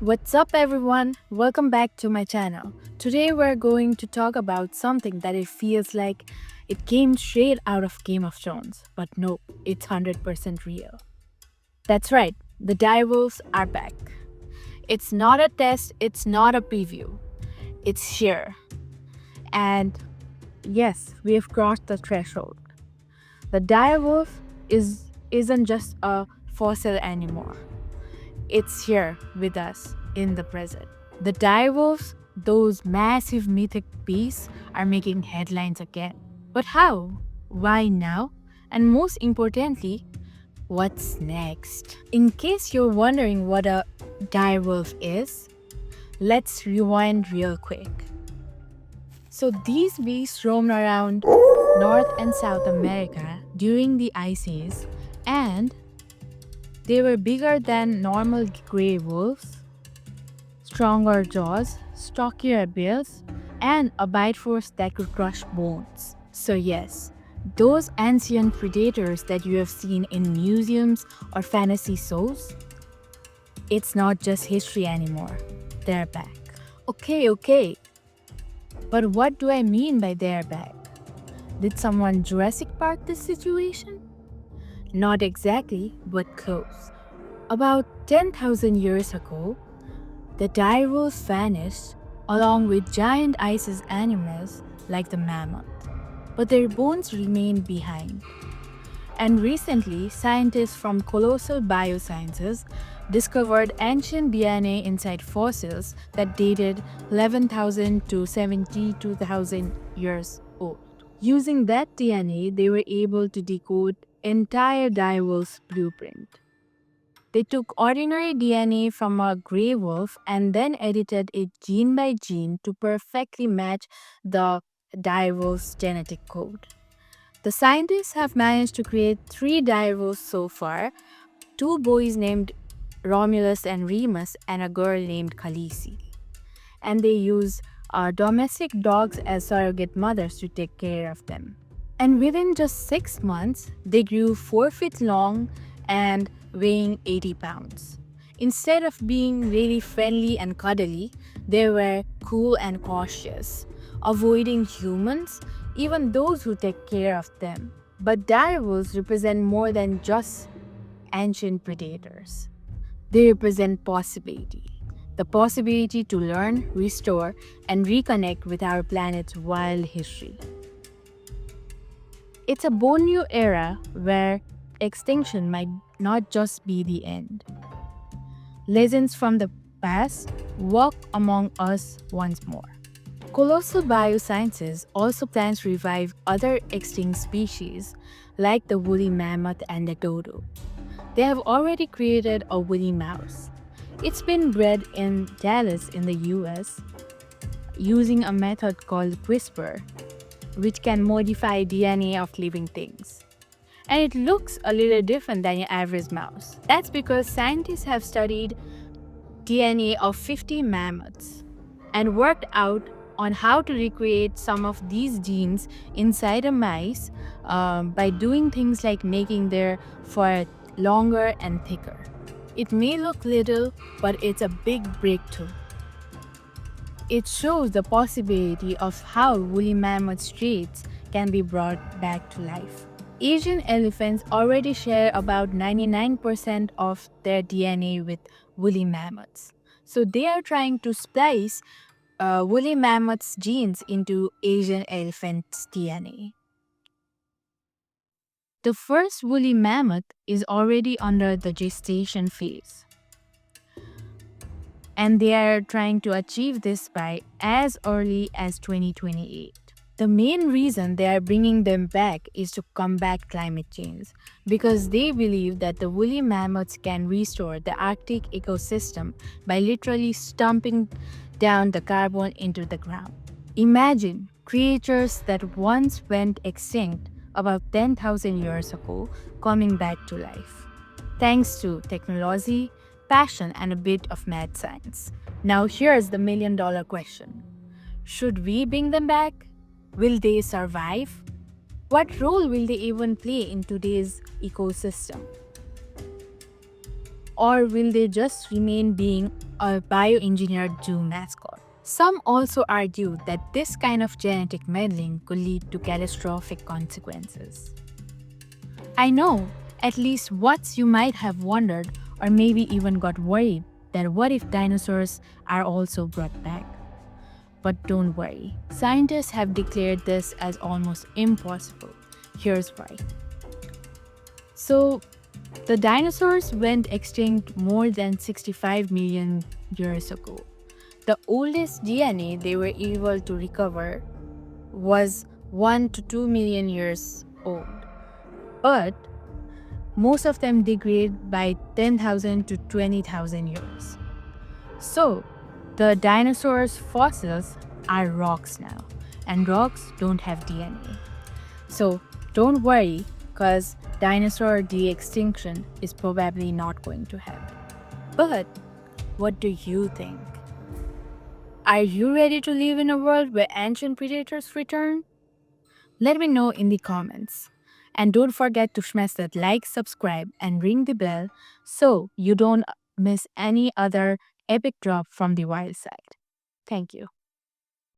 What's up everyone? Welcome back to my channel. Today we're going to talk about something that it feels like it came straight out of Game of Thrones, but no, it's 100% real. That's right, the direwolves are back. It's not a test, it's not a preview. It's here. And yes, we have crossed the threshold. The direwolf isn't just a fossil anymore. It's here with us in the present. The direwolves, those massive mythic beasts, are making headlines again. But how? Why now? And most importantly, what's next? In case you're wondering what a direwolf is, let's rewind real quick. So these beasts roamed around North and South America during the Ice Age, and they were bigger than normal grey wolves, stronger jaws, stockier bills, and a bite force that could crush bones. So yes, those ancient predators that you have seen in museums or fantasy shows, it's not just history anymore. They're back. Okay. But what do I mean by they're back? Did someone Jurassic Park this situation? Not exactly, but close. About 10,000 years ago, the direwolves vanished along with giant ice animals like the mammoth, but their bones remained behind. And recently, scientists from Colossal Biosciences discovered ancient DNA inside fossils that dated 11,000 to 72,000 years old. Using that DNA, they were able to decode entire direwolf's blueprint. They took ordinary DNA from a grey wolf and then edited it gene by gene to perfectly match the direwolf's genetic code. The scientists have managed to create 3 direwolves so far, 2 boys named Romulus and Remus and a girl named Khaleesi. And they use domestic dogs as surrogate mothers to take care of them. And within just 6 months, they grew 4 feet long and weighing 80 pounds. Instead of being really friendly and cuddly, they were cool and cautious, avoiding humans, even those who take care of them. But direwolves represent more than just ancient predators. They represent possibility. The possibility to learn, restore, and reconnect with our planet's wild history. It's a bold new era where extinction might not just be the end. Legends from the past walk among us once more. Colossal Biosciences also plans to revive other extinct species like the woolly mammoth and the dodo. They have already created a woolly mouse. It's been bred in Dallas in the US using a method called CRISPR, which can modify DNA of living things. And it looks a little different than your average mouse. That's because scientists have studied DNA of 50 mammoths and worked out on how to recreate some of these genes inside a mice by doing things like making their fur longer and thicker. It may look little, but it's a big breakthrough. It shows the possibility of how woolly mammoth traits can be brought back to life. Asian elephants already share about 99% of their DNA with woolly mammoths. So they are trying to splice woolly mammoths' genes into Asian elephants' DNA. The first woolly mammoth is already under the gestation phase. And they are trying to achieve this by as early as 2028. The main reason they are bringing them back is to combat climate change because they believe that the woolly mammoths can restore the Arctic ecosystem by literally stomping down the carbon into the ground. Imagine creatures that once went extinct about 10,000 years ago coming back to life, thanks to technology, passion, and a bit of mad science. Now here's the million-dollar question. Should we bring them back? Will they survive? What role will they even play in today's ecosystem? Or will they just remain being a bioengineered zoo mascot. Some also argue that this kind of genetic meddling could lead to catastrophic consequences. I know, at least once you might have wondered or maybe even got worried that what if dinosaurs are also brought back? But don't worry, scientists have declared this as almost impossible. Here's why. So, the dinosaurs went extinct more than 65 million years ago. The oldest DNA they were able to recover was 1 to 2 million years old. But most of them degrade by 10,000 to 20,000 years. So, the dinosaurs' fossils are rocks now, and rocks don't have DNA. So, don't worry, because dinosaur de extinction is probably not going to happen. But what do you think? Are you ready to live in a world where ancient predators return? Let me know in the comments. And don't forget to smash that like, subscribe, and ring the bell so you don't miss any other epic drop from the wild side. Thank you.